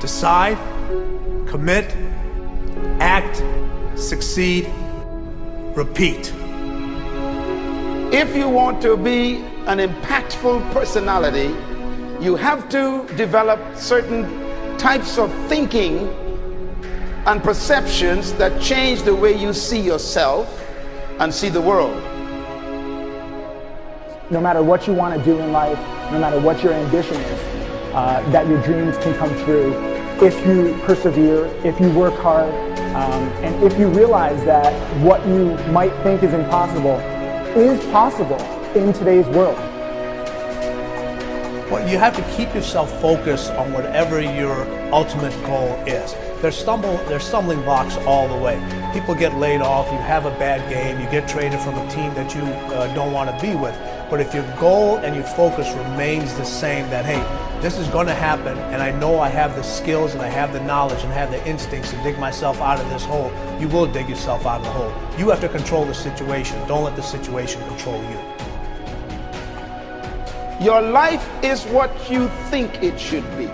Decide, commit, act, succeed, repeat. If you want to be an impactful personality, you have to develop certain types of thinking and perceptions that change the way you see yourself and see the world. No matter what you want to do in life, no matter what your ambition is, that your dreams can come true if you persevere, if you work hard, and if you realize that what you might think is impossible is possible in today's world. Well, you have to keep yourself focused on whatever your ultimate goal is. There's stumbling blocks all the way. People get laid off, you have a bad game, you get traded from a team that you don't want to be with. But if your goal and your focus remains the same, that hey, this is going to happen, and I know I have the skills and I have the knowledge and have the instincts to dig myself out of this hole, you will dig yourself out of the hole. You have to control the situation. Don't let the situation control you. Your life is what you think it should be.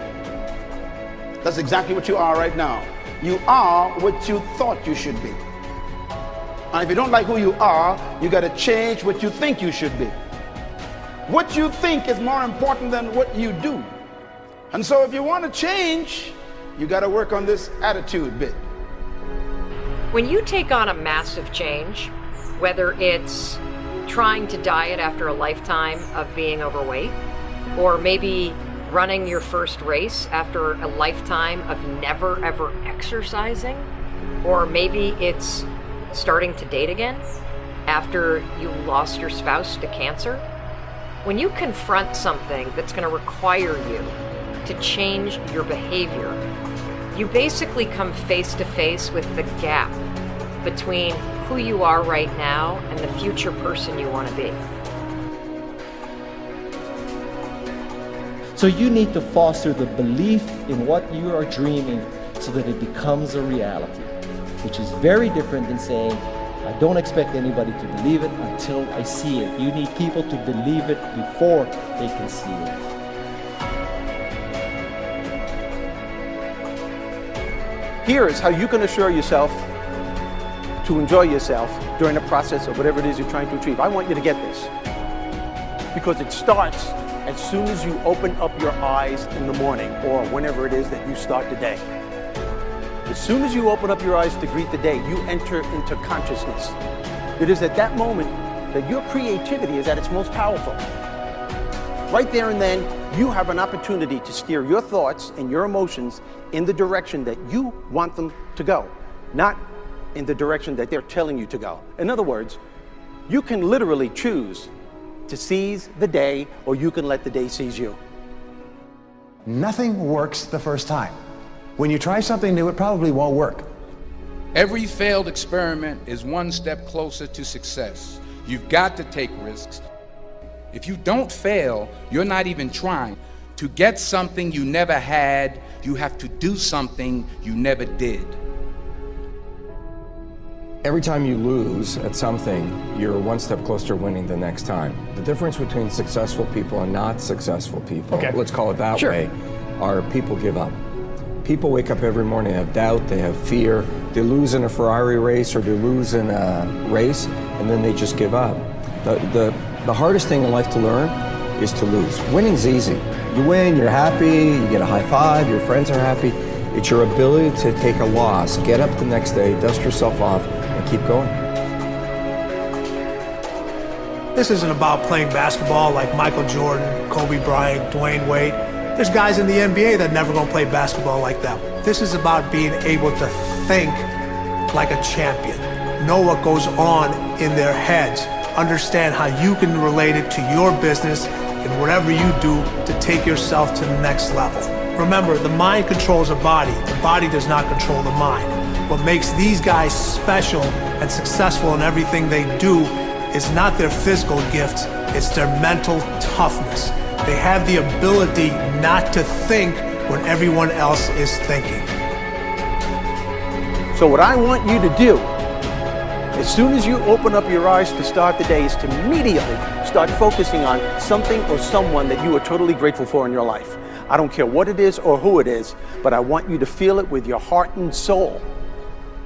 That's exactly what you are right now. You are what you thought you should be. And if you don't like who you are, you got to change what you think you should be. What you think is more important than what you do. And so if you want to change, you got to work on this attitude bit. When you take on a massive change, whether it's trying to diet after a lifetime of being overweight, or maybe running your first race after a lifetime of never ever exercising, or maybe it's starting to date again after you lost your spouse to cancer. When you confront something that's going to require you to change your behavior, you basically come face to face with the gap between who you are right now and the future person you want to be. So you need to foster the belief in what you are dreaming so that it becomes a reality, which is very different than saying, I don't expect anybody to believe it until I see it. You need people to believe it before they can see it. Here is how you can assure yourself to enjoy yourself during the process of whatever it is you're trying to achieve. I want you to get this, because it starts as soon as you open up your eyes in the morning or whenever it is that you start the day. As soon as you open up your eyes to greet the day, you enter into consciousness. It is at that moment that your creativity is at its most powerful. Right there and then, you have an opportunity to steer your thoughts and your emotions in the direction that you want them to go, not in the direction that they're telling you to go. In other words, you can literally choose to seize the day, or you can let the day seize you. Nothing works the first time. When you try something new, it probably won't work. Every failed experiment is one step closer to success. You've got to take risks. If you don't fail, you're not even trying. To get something you never had, you have to do something you never did. Every time you lose at something, you're one step closer to winning the next time. The difference between successful people and not successful people, let's call it that way, are people give up. People wake up every morning, have doubt, they have fear, they lose in a Ferrari race or they lose in a race, and then they just give up. The hardest thing in life to learn is to lose. Winning's easy. You win, you're happy, you get a high five, your friends are happy. It's your ability to take a loss, get up the next day, dust yourself off, and keep going. This isn't about playing basketball like Michael Jordan, Kobe Bryant, Dwayne Wade. There's guys in the NBA that never gonna play basketball like them. This is about being able to think like a champion, know what goes on in their heads, understand how you can relate it to your business and whatever you do to take yourself to the next level. Remember, the mind controls the body does not control the mind. What makes these guys special and successful in everything they do is not their physical gifts, it's their mental toughness. They have the ability not to think when everyone else is thinking. So what I want you to do, as soon as you open up your eyes to start the day, is to immediately start focusing on something or someone that you are totally grateful for in your life. I don't care what it is or who it is, but I want you to feel it with your heart and soul.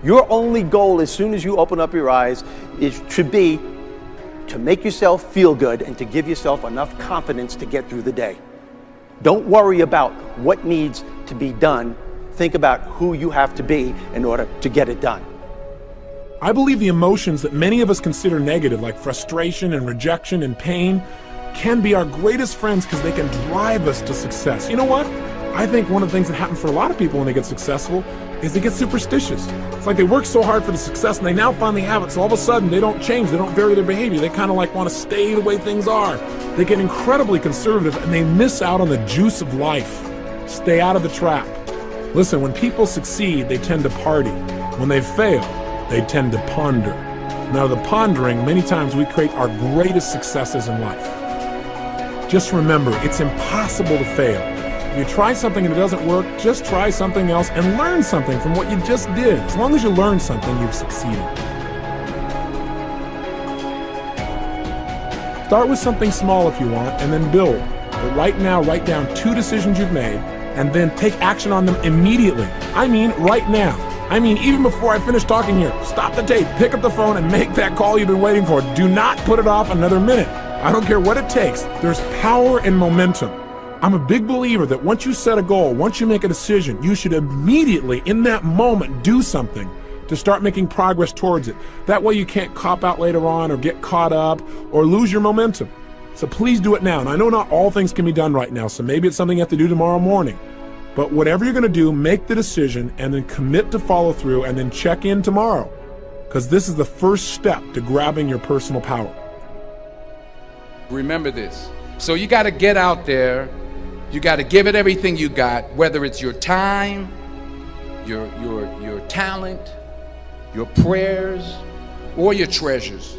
Your only goal as soon as you open up your eyes should be to make yourself feel good and to give yourself enough confidence to get through the day. Don't worry about what needs to be done. Think about who you have to be in order to get it done. I believe the emotions that many of us consider negative, like frustration and rejection and pain, can be our greatest friends because they can drive us to success. You know what? I think one of the things that happens for a lot of people when they get successful is they get superstitious. It's like they work so hard for the success and they now finally have it, so all of a sudden they don't change, they don't vary their behavior, they kind of like want to stay the way things are. They get incredibly conservative and they miss out on the juice of life. Stay out of the trap. Listen, when people succeed, they tend to party. When they fail, they tend to ponder. Now, the pondering, many times we create our greatest successes in life. Just remember, it's impossible to fail. If you try something and it doesn't work, just try something else and learn something from what you just did. As long as you learn something, you've succeeded. Start with something small if you want, and then build. But right now, write down 2 decisions you've made, and then take action on them immediately. I mean, right now. I mean, even before I finish talking here, stop the tape, pick up the phone, and make that call you've been waiting for. Do not put it off another minute. I don't care what it takes. There's power in momentum. I'm a big believer that once you set a goal, once you make a decision, you should immediately, in that moment, do something to start making progress towards it. That way you can't cop out later on or get caught up or lose your momentum. So please do it now. And I know not all things can be done right now, so maybe it's something you have to do tomorrow morning. But whatever you're going to do, make the decision and then commit to follow through and then check in tomorrow. Because this is the first step to grabbing your personal power. Remember this. So you got to get out there. You got to give it everything you got, whether it's your time, your talent, your prayers, or your treasures.